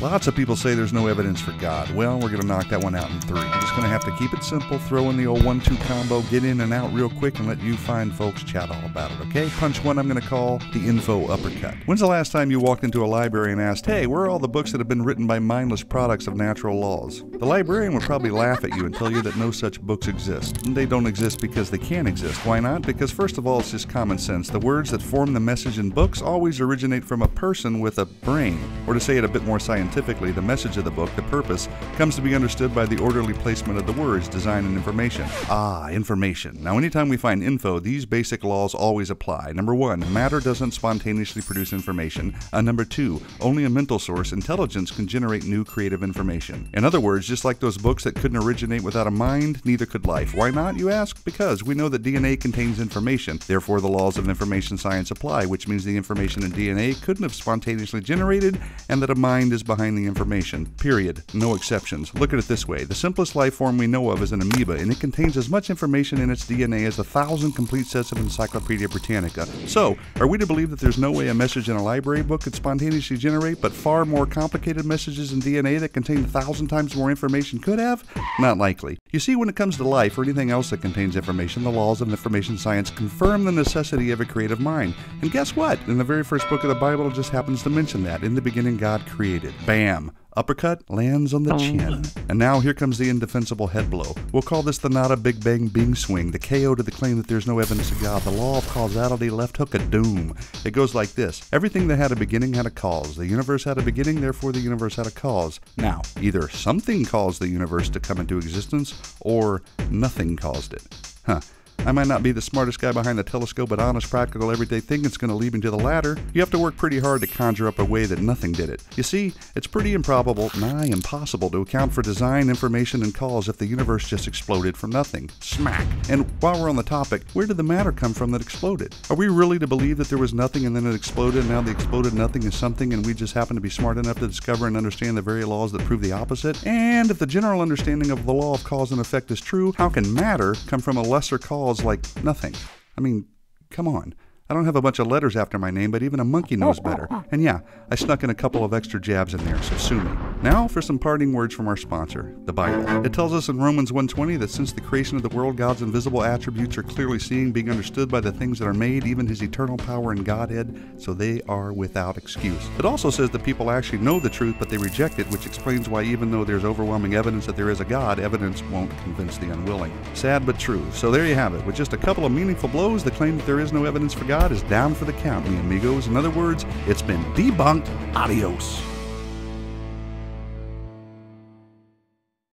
Lots of people say there's no evidence for God. Well, we're going to knock that one out in 3. I'm just going to have to keep it simple, throw in the old 1-2 combo, get in and out real quick, and let you fine folks chat all about it, okay? Punch 1 I'm going to call the info uppercut. When's the last time you walked into a library and asked, hey, where are all the books that have been written by mindless products of natural laws? The librarian would probably laugh at you and tell you that no such books exist. And they don't exist because they can't exist. Why not? Because first of all, it's just common sense. The words that form the message in books always originate from a person with a brain. Or to say it a bit more scientifically, the message of the book, the purpose, comes to be understood by the orderly placement of the words, design, and information. Ah, information. Now, anytime we find info, these basic laws always apply. Number 1, matter doesn't spontaneously produce information. Number 2, only a mental source, intelligence, can generate new creative information. In other words, just like those books that couldn't originate without a mind, neither could life. Why not, you ask? Because we know that DNA contains information. Therefore, the laws of information science apply, which means the information in DNA couldn't have spontaneously generated, and that a mind is behind the information. Period. No exceptions. Look at it this way. The simplest life form we know of is an amoeba, and it contains as much information in its DNA as 1,000 complete sets of Encyclopedia Britannica. So, are we to believe that there's no way a message in a library book could spontaneously generate, but far more complicated messages in DNA that contain 1,000 times more information could have? Not likely. You see, when it comes to life or anything else that contains information, the laws of information science confirm the necessity of a creative mind. And guess what? In the very first book of the Bible, it just happens to mention that. In the beginning, God created. Bam! Uppercut lands on the chin. And now here comes the indefensible head blow. We'll call this the not a big bang bing swing, the KO to the claim that there's no evidence of God, the law of causality, left hook of doom. It goes like this. Everything that had a beginning had a cause. The universe had a beginning, therefore the universe had a cause. Now, either something caused the universe to come into existence, or nothing caused it. Huh. I might not be the smartest guy behind the telescope, but honest, practical, everyday thinking's going to lead me to the latter. You have to work pretty hard to conjure up a way that nothing did it. You see, it's pretty improbable, nigh impossible, to account for design, information, and cause if the universe just exploded from nothing. Smack! And while we're on the topic, where did the matter come from that exploded? Are we really to believe that there was nothing and then it exploded, and now the exploded nothing is something, and we just happen to be smart enough to discover and understand the very laws that prove the opposite? And if the general understanding of the law of cause and effect is true, how can matter come from a lesser cause like nothing? I mean, come on. I don't have a bunch of letters after my name, but even a monkey knows better. And yeah, I snuck in a couple of extra jabs in there, so sue me. Now for some parting words from our sponsor, the Bible. It tells us in Romans 1:20 that since the creation of the world, God's invisible attributes are clearly seen, being understood by the things that are made, even his eternal power and Godhead, so they are without excuse. It also says that people actually know the truth, but they reject it, which explains why even though there's overwhelming evidence that there is a God, evidence won't convince the unwilling. Sad but true. So there you have it. With just a couple of meaningful blows, the claim that there is no evidence for God is down for the count, mi amigos. In other words, it's been debunked. Adios.